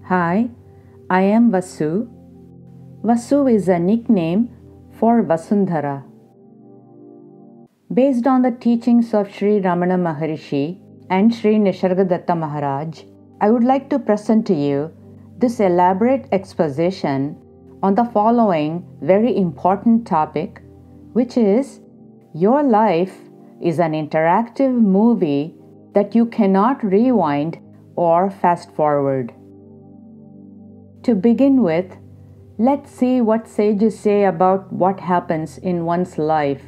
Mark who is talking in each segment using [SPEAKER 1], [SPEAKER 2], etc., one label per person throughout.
[SPEAKER 1] Hi, I am Vasu. Vasu is a nickname for Vasundhara. Based on the teachings of Sri Ramana Maharshi and Sri Nisargadatta Maharaj, I would like to present to you this elaborate exposition on the following very important topic, which is your life is an interactive movie that you cannot rewind or fast forward. To begin with, let's see what sages say about what happens in one's life.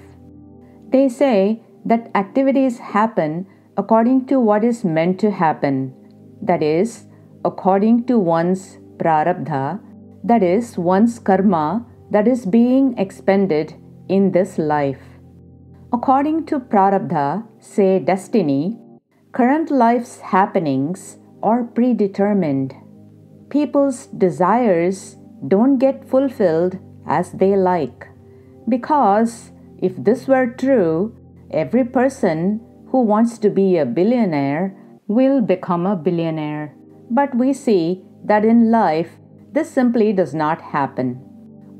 [SPEAKER 1] They say that activities happen according to what is meant to happen, that is, according to one's prarabdha, that is, one's karma that is being expended in this life. According to prarabdha, say destiny, current life's happenings are predetermined. People's desires don't get fulfilled as they like, because if this were true, every person who wants to be a billionaire will become a billionaire. But we see that in life, this simply does not happen.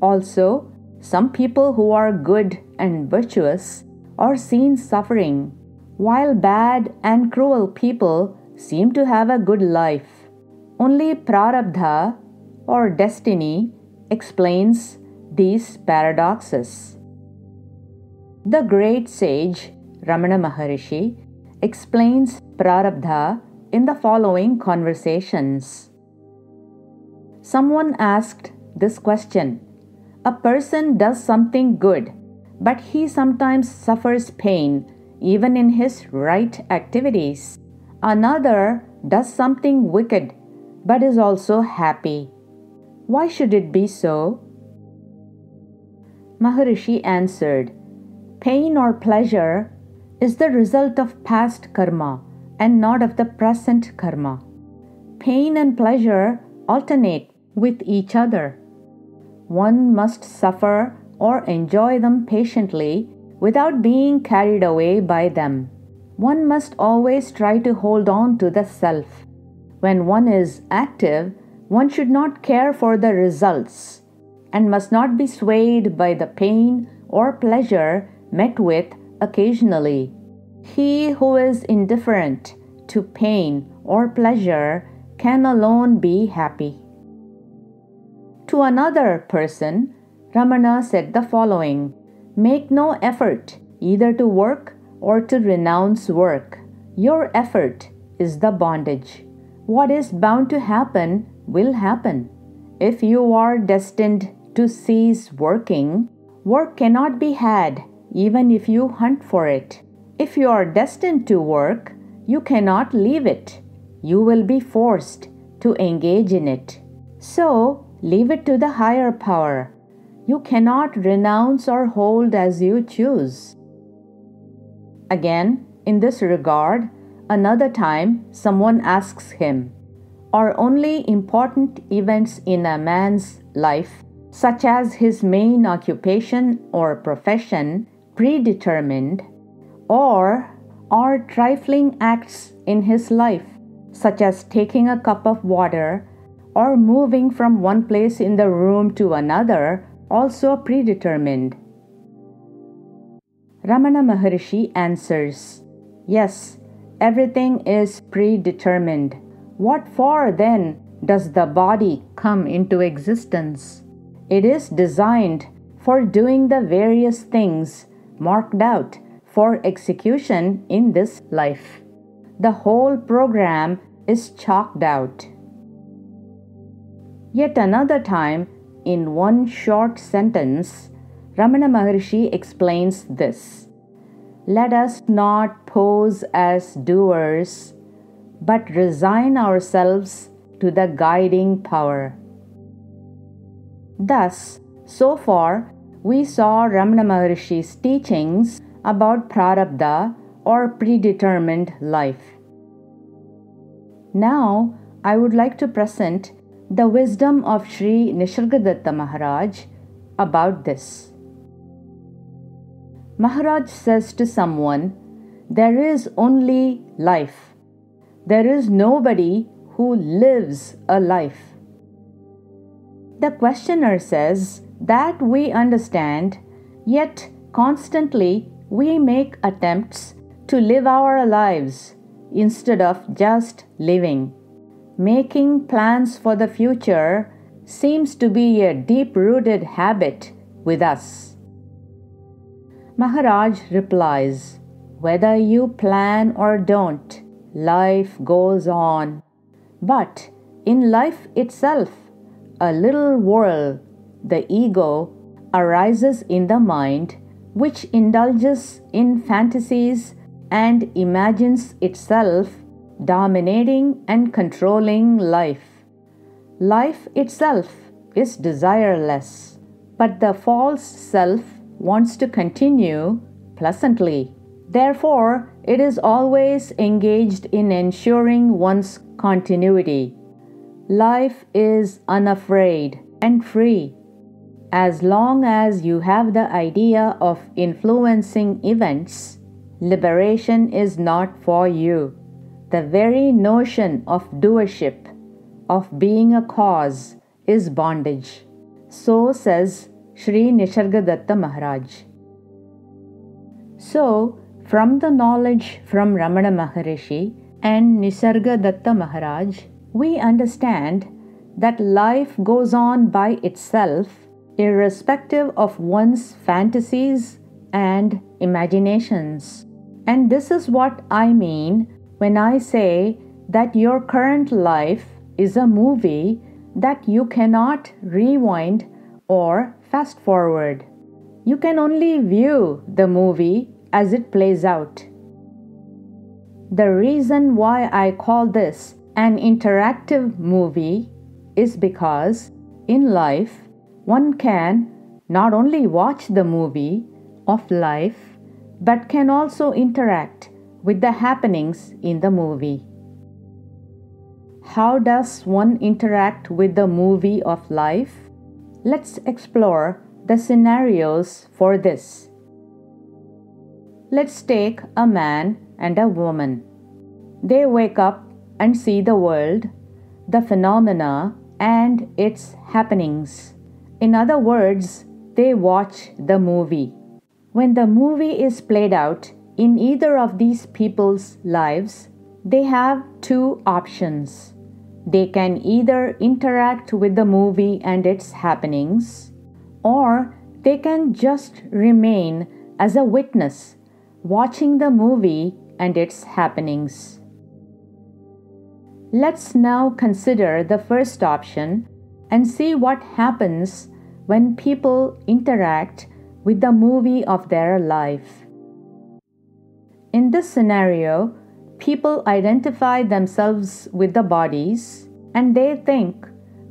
[SPEAKER 1] Also, some people who are good and virtuous are seen suffering, while bad and cruel people seem to have a good life. Only prarabdha or destiny explains these paradoxes. The great sage Ramana Maharshi explains prarabdha in the following conversations. Someone asked this question: a person does something good, but he sometimes suffers pain even in his right activities. Another does something wicked, but is also happy. Why should it be so? Maharshi answered, pain or pleasure is the result of past karma and not of the present karma. Pain and pleasure alternate with each other. One must suffer or enjoy them patiently without being carried away by them. One must always try to hold on to the self. When one is active, one should not care for the results and must not be swayed by the pain or pleasure met with occasionally. He who is indifferent to pain or pleasure can alone be happy. To another person, Ramana said the following: make no effort either to work or to renounce work. Your effort is the bondage. What is bound to happen will happen. If you are destined to cease working, work cannot be had even if you hunt for it. If you are destined to work, you cannot leave it. You will be forced to engage in it. So, leave it to the higher power. You cannot renounce or hold as you choose. Again, in this regard, another time someone asks him, are only important events in a man's life, such as his main occupation or profession, predetermined, or are trifling acts in his life, such as taking a cup of water or moving from one place in the room to another, also predetermined? Ramana Maharshi answers, yes, everything is predetermined. What for then does the body come into existence? It is designed for doing the various things marked out for execution in this life. The whole program is chalked out. Yet another time, in one short sentence, Ramana Maharshi explains this: let us not pose as doers, but resign ourselves to the guiding power. Thus, so far, we saw Ramana Maharshi's teachings about prarabdha or predetermined life. Now, I would like to present the wisdom of Sri Nisargadatta Maharaj about this. Maharaj says to someone, there is only life. There is nobody who lives a life. The questioner says that we understand, yet constantly we make attempts to live our lives instead of just living. Making plans for the future seems to be a deep-rooted habit with us. Maharaj replies, whether you plan or don't, life goes on. But in life itself, a little world, the ego, arises in the mind, which indulges in fantasies and imagines itself dominating and controlling life. Life itself is desireless, but the false self wants to continue pleasantly. Therefore, it is always engaged in ensuring one's continuity. Life is unafraid and free. As long as you have the idea of influencing events, liberation is not for you. The very notion of doership, of being a cause, is bondage. So says Sri Nisargadatta Maharaj. So, from the knowledge from Ramana Maharshi and Nisargadatta Maharaj, we understand that life goes on by itself, irrespective of one's fantasies and imaginations. And this is what I mean when I say that your current life is a movie that you cannot rewind or fast forward. You can only view the movie as it plays out. The reason why I call this an interactive movie is because in life one can not only watch the movie of life but can also interact with the happenings in the movie. How does one interact with the movie of life? Let's explore the scenarios for this. Let's take a man and a woman. They wake up and see the world, the phenomena, and its happenings. In other words, they watch the movie. When the movie is played out in either of these people's lives, they have two options. They can either interact with the movie and its happenings, or they can just remain as a witness, watching the movie and its happenings. Let's now consider the first option and see what happens when people interact with the movie of their life. In this scenario, people identify themselves with the bodies and they think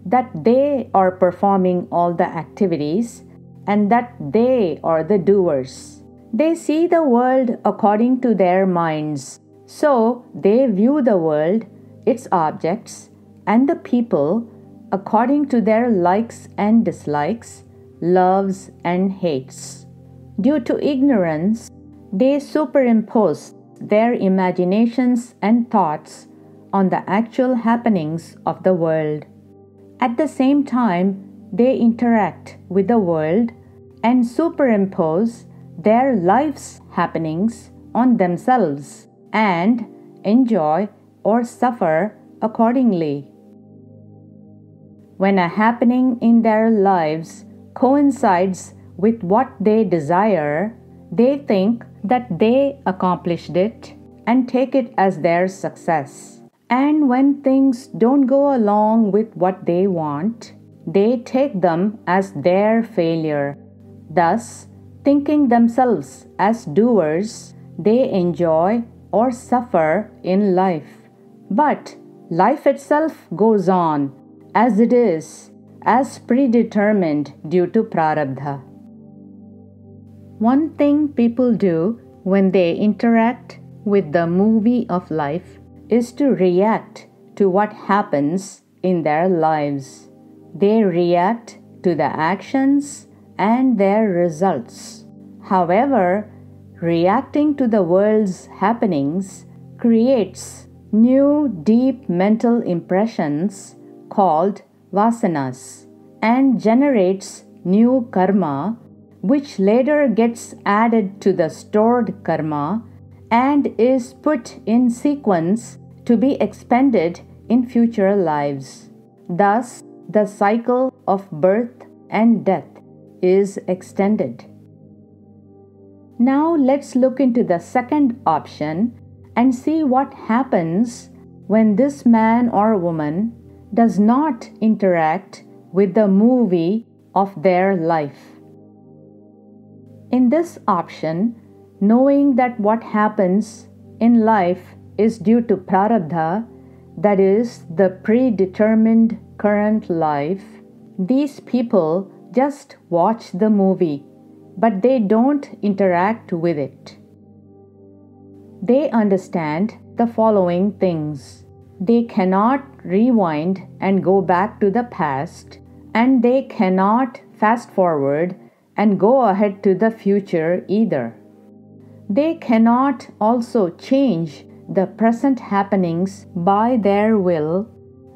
[SPEAKER 1] that they are performing all the activities and that they are the doers. They see the world according to their minds, so they view the world, its objects, and the people according to their likes and dislikes, loves and hates. Due to ignorance, they superimpose their imaginations and thoughts on the actual happenings of the world. At the same time, they interact with the world and superimpose their life's happenings on themselves and enjoy or suffer accordingly. When a happening in their lives coincides with what they desire, they think that they accomplished it and take it as their success. And when things don't go along with what they want, they take them as their failure. Thus, thinking themselves as doers, they enjoy or suffer in life. But life itself goes on as it is, as predetermined due to prarabdha. One thing people do when they interact with the movie of life is to react to what happens in their lives. They react to the actions and their results. However, reacting to the world's happenings creates new deep mental impressions called vasanas. and generates new karma, which later gets added to the stored karma and is put in sequence to be expended in future lives. Thus, the cycle of birth and death is extended. Now let's look into the second option and see what happens when this man or woman does not interact with the movie of their life. In this option, knowing that what happens in life is due to prarabdha, that is, the predetermined current life, these people just watch the movie, but they don't interact with it. They understand the following things. They cannot rewind and go back to the past, and they cannot fast forward and go ahead to the future either. They cannot also change the present happenings by their will,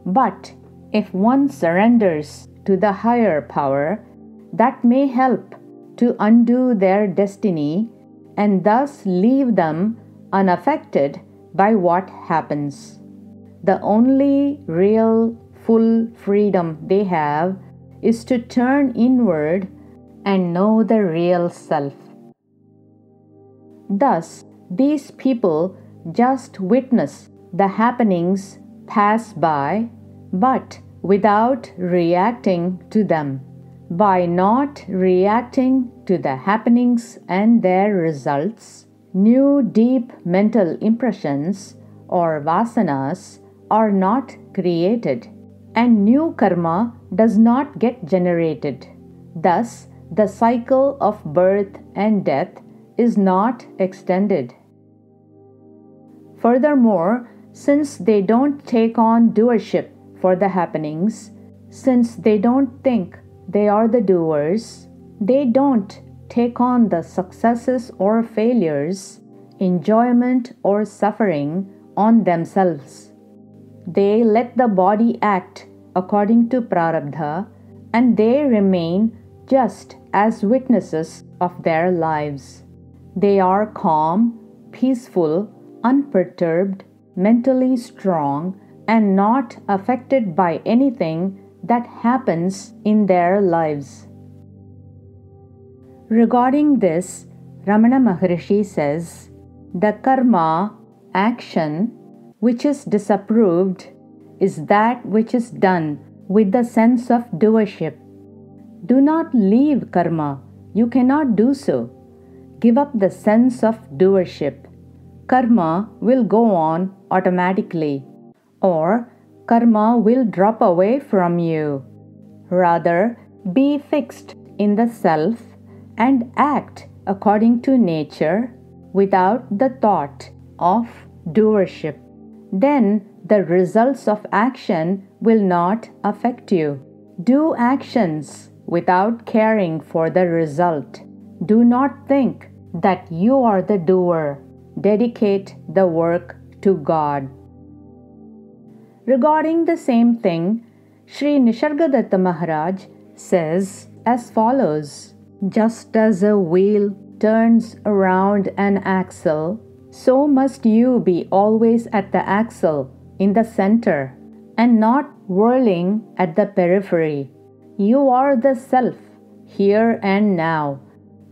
[SPEAKER 1] but if one surrenders to the higher power, that may help to undo their destiny and thus leave them unaffected by what happens. The only real full freedom they have is to turn inward and know the real self. Thus, these people just witness the happenings pass by, but without reacting to them. By not reacting to the happenings and their results, new deep mental impressions or vasanas are not created, and new karma does not get generated. Thus, the cycle of birth and death is not extended. Furthermore, since they don't take on doership for the happenings, since they don't think they are the doers, they don't take on the successes or failures, enjoyment or suffering on themselves. They let the body act according to prarabdha, and they remain just as witnesses of their lives. They are calm, peaceful, unperturbed, mentally strong, and not affected by anything that happens in their lives. Regarding this, Ramana Maharshi says, the karma, action, which is disapproved, is that which is done with the sense of doership. Do not leave karma. You cannot do so. Give up the sense of doership. Karma will go on automatically, or karma will drop away from you. Rather, be fixed in the self and act according to nature without the thought of doership. Then the results of action will not affect you. Do actions without caring for the result. Do not think that you are the doer. Dedicate the work to God. Regarding the same thing, Sri Nisargadatta Maharaj says as follows: just as a wheel turns around an axle, so must you be always at the axle in the center and not whirling at the periphery. You are the self, here and now.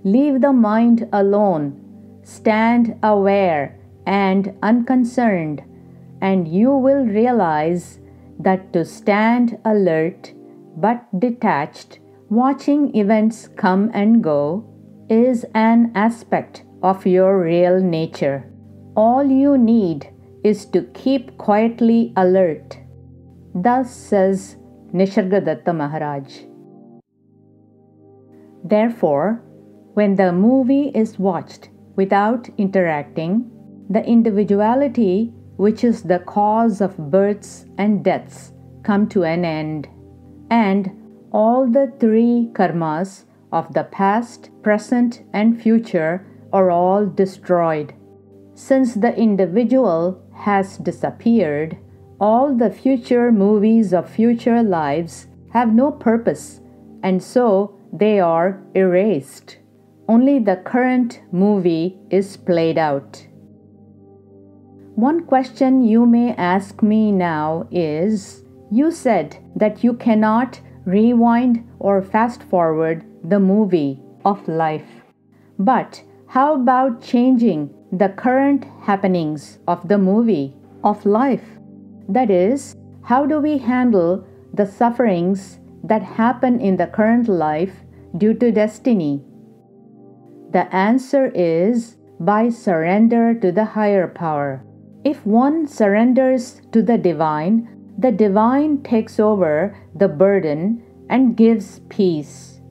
[SPEAKER 1] Leave the mind alone. Stand aware and unconcerned, and you will realize that to stand alert but detached, watching events come and go, is an aspect of your real nature. All you need is to keep quietly alert. Thus says Nisargadatta Maharaj. Therefore, when the movie is watched without interacting, the individuality, which is the cause of births and deaths, come to an end, and all the three karmas of the past, present, and future are all destroyed. Since the individual has disappeared, all the future movies of future lives have no purpose and so they are erased. Only the current movie is played out. One question you may ask me now is, you said that you cannot rewind or fast forward the movie of life. But how about changing the current happenings of the movie of life? That is, how do we handle the sufferings that happen in the current life due to destiny? The answer is by surrender to the higher power. If one surrenders to the divine takes over the burden and gives peace.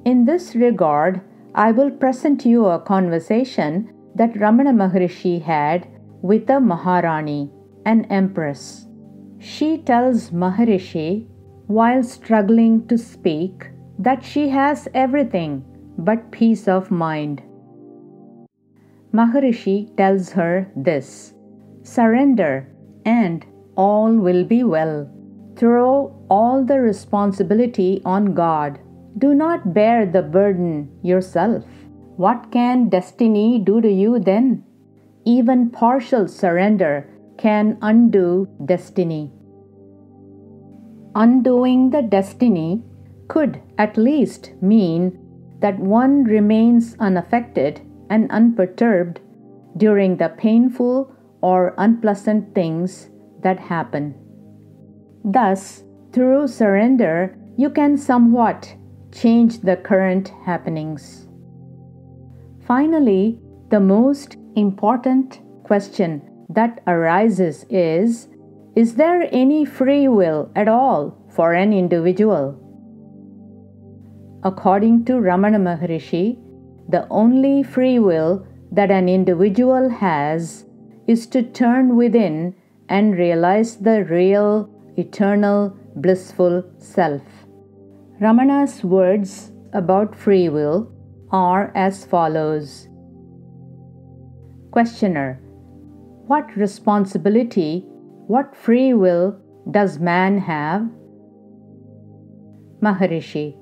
[SPEAKER 1] In this regard, I will present you a conversation that Ramana Maharshi had with a Maharani, an empress. She tells Maharshi, while struggling to speak, that she has everything but peace of mind. Maharshi tells her this: surrender and all will be well. Throw all the responsibility on God. Do not bear the burden yourself. What can destiny do to you then? Even partial surrender can undo destiny. Undoing the destiny could at least mean that one remains unaffected and unperturbed during the painful or unpleasant things that happen. Thus, through surrender, you can somewhat change the current happenings. Finally, the most important question that arises is there any free will at all for an individual? According to Ramana Maharshi, the only free will that an individual has is to turn within and realize the real, eternal, blissful self. Ramana's words about free will are as follows. Questioner: what responsibility, what free will does man have? Maharshi: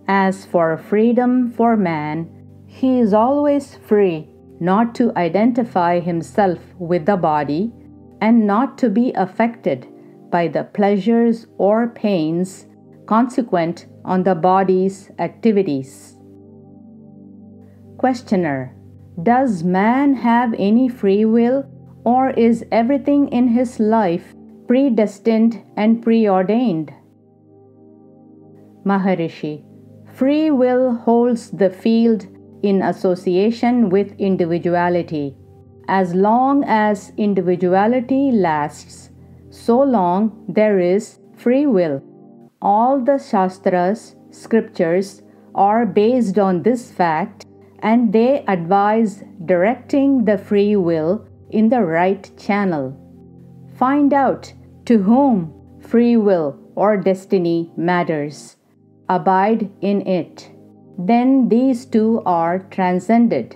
[SPEAKER 1] as for freedom for man, he is always free not to identify himself with the body and not to be affected by the pleasures or pains consequent on the body's activities. Questioner: does man have any free will, or is everything in his life predestined and preordained? Maharshi: free will holds the field in association with individuality. As long as individuality lasts, so long there is free will. All the Shastras, scriptures, are based on this fact, and they advise directing the free will in the right channel. Find out to whom free will or destiny matters. Abide in it. Then these two are transcended.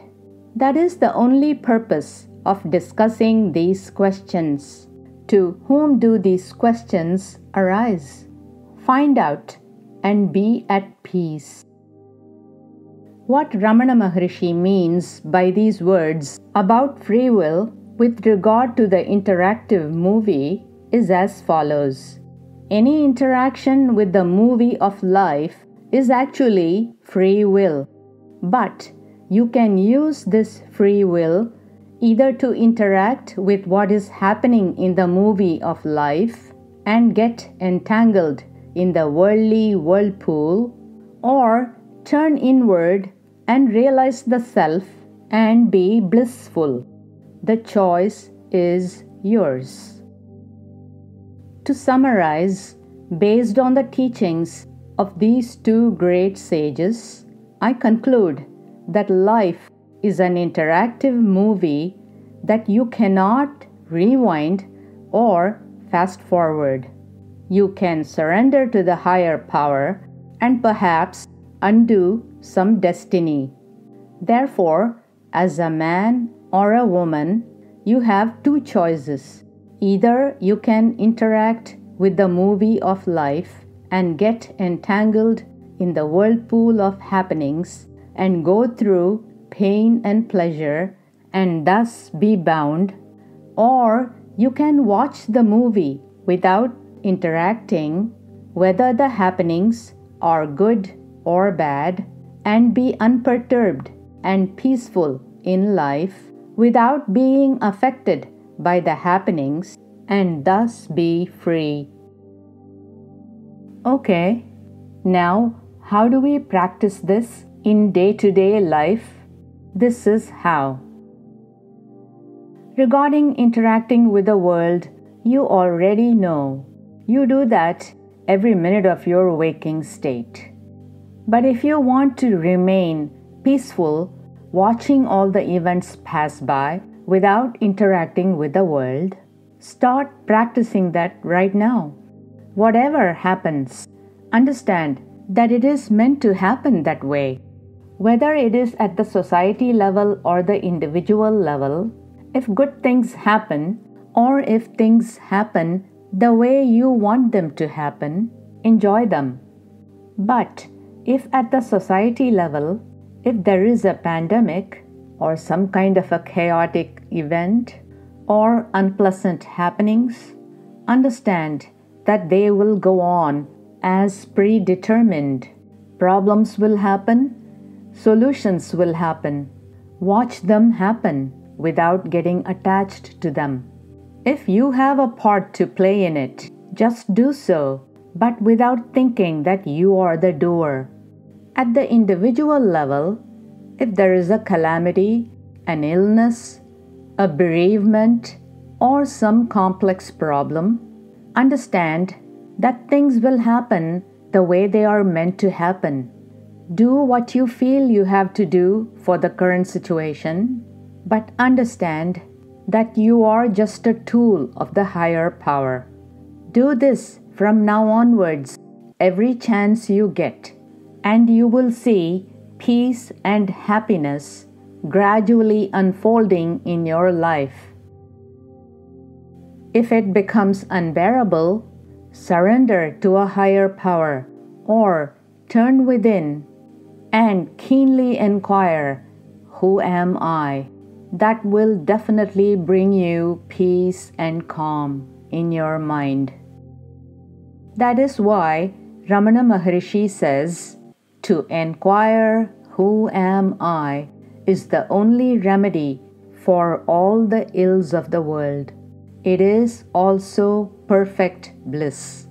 [SPEAKER 1] That is the only purpose of discussing these questions. To whom do these questions arise? Find out and be at peace. What Ramana Maharshi means by these words about free will with regard to the interactive movie is as follows. Any interaction with the movie of life is actually free will, but you can use this free will either to interact with what is happening in the movie of life and get entangled in the worldly whirlpool, or turn inward and realize the self and be blissful. The choice is yours. To summarize, based on the teachings of these two great sages, I conclude that life is an interactive movie that you cannot rewind or fast forward. You can surrender to the higher power and perhaps undo some destiny. Therefore, as a man or a woman, you have two choices. Either you can interact with the movie of life and get entangled in the whirlpool of happenings and go through pain and pleasure and thus be bound, or you can watch the movie without interacting, whether the happenings are good or bad, and be unperturbed and peaceful in life without being affected by the happenings and thus be free. Okay, now how do we practice this in day-to-day life? This is how. Regarding interacting with the world, you already know. You do that every minute of your waking state. But if you want to remain peaceful, watching all the events pass by without interacting with the world, start practicing that right now. Whatever happens, understand that it is meant to happen that way. Whether it is at the society level or the individual level, if good things happen or if things happen the way you want them to happen, enjoy them. But if at the society level, if there is a pandemic or some kind of a chaotic event or unpleasant happenings, understand that they will go on as predetermined. Problems will happen, solutions will happen. Watch them happen without getting attached to them. If you have a part to play in it, just do so, but without thinking that you are the doer. At the individual level, if there is a calamity, an illness, a bereavement, or some complex problem, understand that things will happen the way they are meant to happen. Do what you feel you have to do for the current situation, but understand that you are just a tool of the higher power. Do this from now onwards every chance you get, and you will see peace and happiness gradually unfolding in your life. If it becomes unbearable, surrender to a higher power or turn within and keenly inquire, "Who am I?" That will definitely bring you peace and calm in your mind. That is why Ramana Maharshi says, to inquire who am I is the only remedy for all the ills of the world. It is also perfect bliss.